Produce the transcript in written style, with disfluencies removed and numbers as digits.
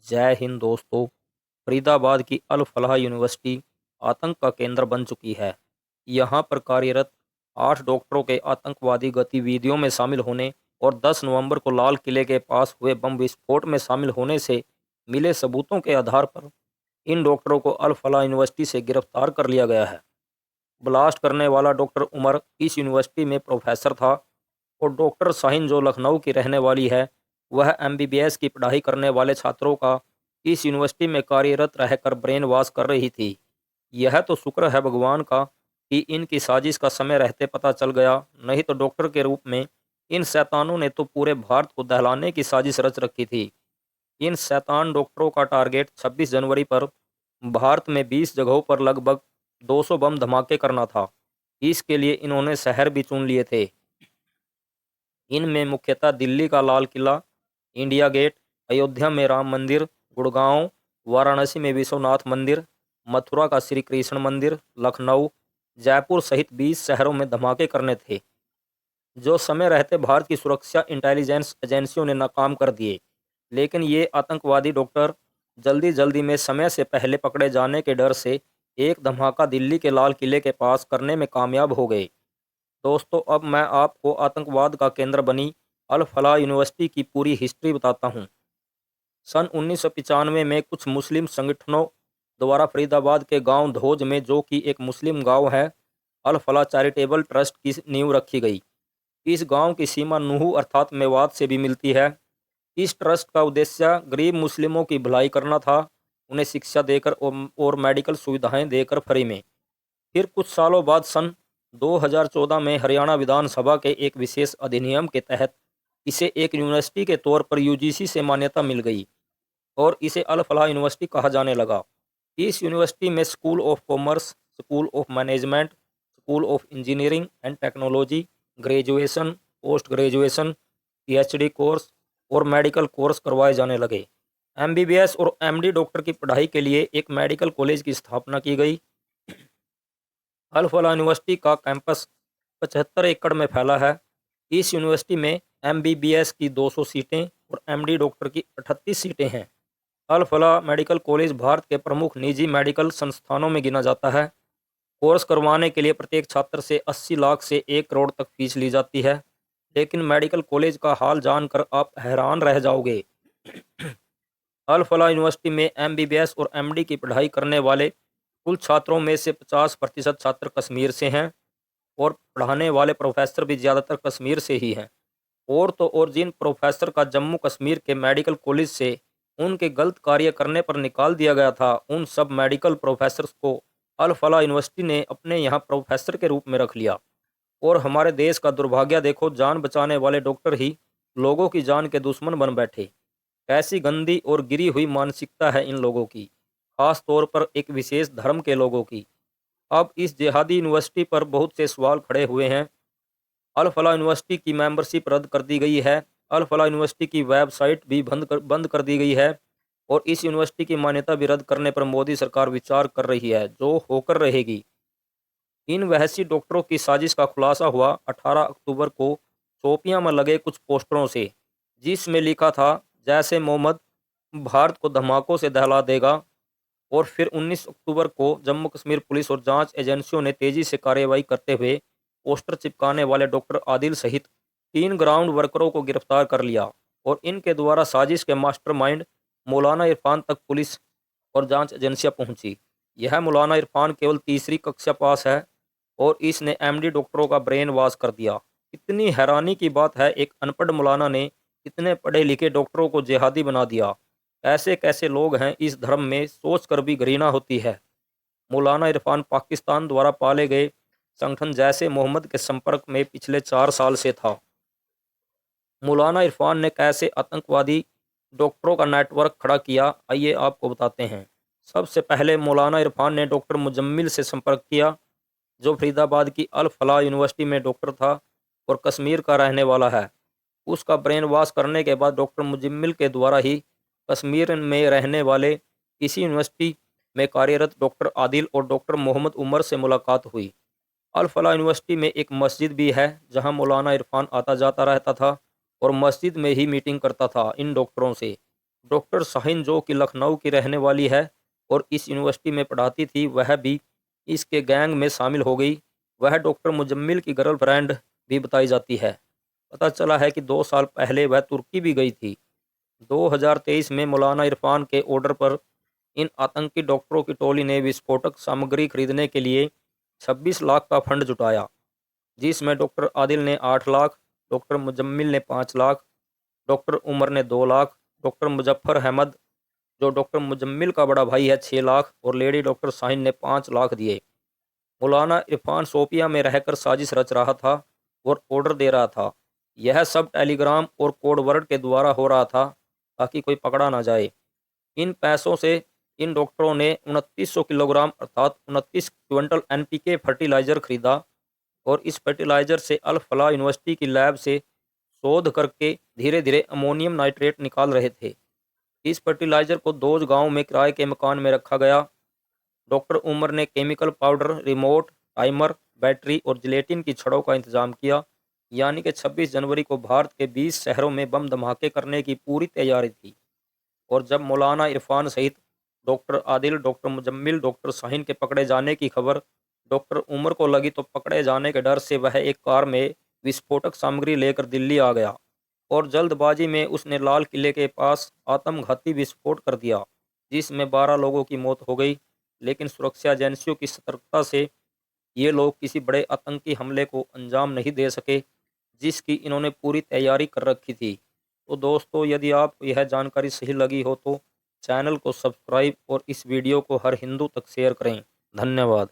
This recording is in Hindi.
जय हिंद दोस्तों। फरीदाबाद की अल फलाह यूनिवर्सिटी आतंक का केंद्र बन चुकी है। यहाँ पर कार्यरत 8 डॉक्टरों के आतंकवादी गतिविधियों में शामिल होने और 10 नवंबर को लाल किले के पास हुए बम विस्फोट में शामिल होने से मिले सबूतों के आधार पर इन डॉक्टरों को अल फलाह यूनिवर्सिटी से गिरफ्तार कर लिया गया है। ब्लास्ट करने वाला डॉक्टर उमर इस यूनिवर्सिटी में प्रोफेसर था और डॉक्टर शाहीन जो लखनऊ की रहने वाली है, वह एमबीबीएस की पढ़ाई करने वाले छात्रों का इस यूनिवर्सिटी में कार्यरत रहकर ब्रेन वॉश कर रही थी। यह तो शुक्र है भगवान का कि इनकी साजिश का समय रहते पता चल गया, नहीं तो डॉक्टर के रूप में इन शैतानों ने तो पूरे भारत को दहलाने की साजिश रच रखी थी। इन शैतान डॉक्टरों का टारगेट 26 जनवरी पर भारत में 20 जगहों पर लगभग 200 बम धमाके करना था। इसके लिए इन्होंने शहर भी चुन लिए थे। इनमें मुख्यतः दिल्ली का लाल किला, इंडिया गेट, अयोध्या में राम मंदिर, गुड़गांव, वाराणसी में विश्वनाथ मंदिर, मथुरा का श्री कृष्ण मंदिर, लखनऊ, जयपुर सहित 20 शहरों में धमाके करने थे, जो समय रहते भारत की सुरक्षा इंटेलिजेंस एजेंसियों ने नाकाम कर दिए। लेकिन ये आतंकवादी डॉक्टर जल्दी जल्दी में समय से पहले पकड़े जाने के डर से एक धमाका दिल्ली के लाल किले के पास करने में कामयाब हो गए। दोस्तों, अब मैं आपको आतंकवाद का केंद्र बनी अल फलाह यूनिवर्सिटी की पूरी हिस्ट्री बताता हूँ। सन 1995 में कुछ मुस्लिम संगठनों द्वारा फरीदाबाद के गांव धोज में, जो कि एक मुस्लिम गांव है, अल फलाह चैरिटेबल ट्रस्ट की नींव रखी गई। इस गांव की सीमा नूह अर्थात मेवात से भी मिलती है। इस ट्रस्ट का उद्देश्य गरीब मुस्लिमों की भलाई करना था, उन्हें शिक्षा देकर और मेडिकल सुविधाएं देकर फ्री में। फिर कुछ सालों बाद सन 2014 में हरियाणा विधानसभा के एक विशेष अधिनियम के तहत इसे एक यूनिवर्सिटी के तौर पर यूजीसी से मान्यता मिल गई और इसे अल फलाह यूनिवर्सिटी कहा जाने लगा। इस यूनिवर्सिटी में school of commerce, school of management, school of engineering and technology, graduation, post graduation, PhD course और मेडिकल कोर्स करवाए जाने लगे। एमबीबीएस और एमडी डॉक्टर की पढ़ाई के लिए एक मेडिकल कॉलेज की स्थापना की गई। अल फलाह यूनिवर्सिटी का कैंपस 75 एकड़ में फैला है। इस यूनिवर्सिटी में एमबीबीएस की 200 सीटें और एमडी डॉक्टर की 38 सीटें हैं। अल फलाह मेडिकल कॉलेज भारत के प्रमुख निजी मेडिकल संस्थानों में गिना जाता है। कोर्स करवाने के लिए प्रत्येक छात्र से 80 लाख से 1 करोड़ तक फीस ली जाती है। लेकिन मेडिकल कॉलेज का हाल जानकर आप हैरान रह जाओगे। अल फलाह यूनिवर्सिटी में एमबीबीएस और एमडी की पढ़ाई करने वाले कुल छात्रों में से 50% छात्र कश्मीर से हैं और पढ़ाने वाले प्रोफेसर भी ज़्यादातर कश्मीर से ही हैं। और तो और जिन प्रोफेसर का जम्मू कश्मीर के मेडिकल कॉलेज से उनके गलत कार्य करने पर निकाल दिया गया था, उन सब मेडिकल प्रोफेसर्स को अल फलाह यूनिवर्सिटी ने अपने यहाँ प्रोफेसर के रूप में रख लिया। और हमारे देश का दुर्भाग्य देखो, जान बचाने वाले डॉक्टर ही लोगों की जान के दुश्मन बन बैठे। कैसी गंदी और गिरी हुई मानसिकता है इन लोगों की, खास तौर पर एक विशेष धर्म के लोगों की। अब इस जिहादी यूनिवर्सिटी पर बहुत से सवाल खड़े हुए हैं। अल फलाह यूनिवर्सिटी की मेंबरशिप रद्द कर दी गई है। अल फलाह यूनिवर्सिटी की वेबसाइट भी बंद कर दी गई है और इस यूनिवर्सिटी की मान्यता भी रद्द करने पर मोदी सरकार विचार कर रही है, जो होकर रहेगी। इन वहशी डॉक्टरों की साजिश का खुलासा हुआ 18 अक्टूबर को शोपियां में लगे कुछ पोस्टरों से, जिसमें लिखा था, जैसे मोहम्मद भारत को धमाकों से दहला देगा। और फिर 19 अक्टूबर को जम्मू कश्मीर पुलिस और जांच एजेंसियों ने तेजी से कार्रवाई करते हुए पोस्टर चिपकाने वाले डॉक्टर आदिल सहित 3 ग्राउंड वर्करों को गिरफ्तार कर लिया और इनके द्वारा साजिश के मास्टरमाइंड मौलाना इरफान तक पुलिस और जांच एजेंसियां पहुंची। यह मौलाना इरफान केवल तीसरी कक्षा पास है और इसने एमडी डॉक्टरों का ब्रेन वॉश कर दिया। इतनी हैरानी की बात है, एक अनपढ़ मौलाना ने इतने पढ़े लिखे डॉक्टरों को जिहादी बना दिया। ऐसे कैसे लोग हैं इस धर्म में, सोच कर भी घृणा होती है। मौलाना इरफान पाकिस्तान द्वारा पाले गए संगठन जैसे मोहम्मद के संपर्क में पिछले 4 साल से था। मौलाना इरफान ने कैसे आतंकवादी डॉक्टरों का नेटवर्क खड़ा किया, आइए आपको बताते हैं। सबसे पहले मौलाना इरफान ने डॉक्टर मुजम्मिल से संपर्क किया, जो फरीदाबाद की अल फलाह यूनिवर्सिटी में डॉक्टर था और कश्मीर का रहने वाला है। उसका ब्रेन वॉश करने के बाद डॉक्टर मुजम्मिल के द्वारा ही कश्मीर में रहने वाले इसी यूनिवर्सिटी में कार्यरत डॉक्टर आदिल और डॉक्टर मोहम्मद उमर से मुलाकात हुई। अल फलाह यूनिवर्सिटी में एक मस्जिद भी है, जहां मौलाना इरफान आता जाता रहता था और मस्जिद में ही मीटिंग करता था इन डॉक्टरों से। डॉक्टर शाहीन, जो कि लखनऊ की रहने वाली है और इस यूनिवर्सिटी में पढ़ाती थी, वह भी इसके गैंग में शामिल हो गई। वह डॉक्टर मुजम्मिल की गर्लफ्रेंड भी बताई जाती है। पता चला है कि 2 साल पहले वह तुर्की भी गई थी। 2023 में मौलाना इरफान के ऑर्डर पर इन आतंकी डॉक्टरों की टोली ने विस्फोटक सामग्री खरीदने के लिए 26 लाख का फंड जुटाया, जिसमें डॉक्टर आदिल ने 8 लाख, डॉक्टर मुजम्मिल ने 5 लाख, डॉक्टर उमर ने 2 लाख, डॉक्टर मुजफ्फर अहमद, जो डॉक्टर मुजम्मिल का बड़ा भाई है, 6 लाख और लेडी डॉक्टर शाहीन ने 5 लाख दिए। मौलाना इरफान शोपियां में रहकर साजिश रच रहा था और ऑर्डर दे रहा था। यह सब टेलीग्राम और कोड वर्ड के द्वारा हो रहा था ताकि कोई पकड़ा ना जाए। इन पैसों से इन डॉक्टरों ने 2900 किलोग्राम अर्थात 29 क्विंटल एनपीके फर्टिलाइजर खरीदा और इस फर्टिलाइजर से अल फलाह यूनिवर्सिटी की लैब से शोध करके धीरे धीरे अमोनियम नाइट्रेट निकाल रहे थे। इस फर्टिलाइजर को दोज गांव में किराए के मकान में रखा गया। डॉक्टर उमर ने chemical powder, remote, timer, battery और जिलेटिन की छड़ों का इंतजाम किया। यानी कि 26 जनवरी को भारत के 20 शहरों में बम धमाके करने की पूरी तैयारी थी। और जब मौलाना इरफान सहित doctor Adil, doctor Muzammil, doctor Shaheen के पकड़े जाने की खबर डॉक्टर उमर को लगी, तो पकड़े जाने के डर से वह एक कार में विस्फोटक सामग्री लेकर दिल्ली आ गया और जल्दबाजी में उसने लाल किले के पास आत्मघाती विस्फोट कर दिया, जिसमें 12 लोगों की मौत हो गई। लेकिन सुरक्षा एजेंसियों की सतर्कता से ये लोग किसी बड़े आतंकी हमले को अंजाम नहीं दे सके, जिसकी इन्होंने पूरी तैयारी कर रखी थी। तो दोस्तों, यदि आपको यह जानकारी सही लगी हो तो चैनल को सब्सक्राइब और इस वीडियो को हर हिंदू तक शेयर करें। धन्यवाद।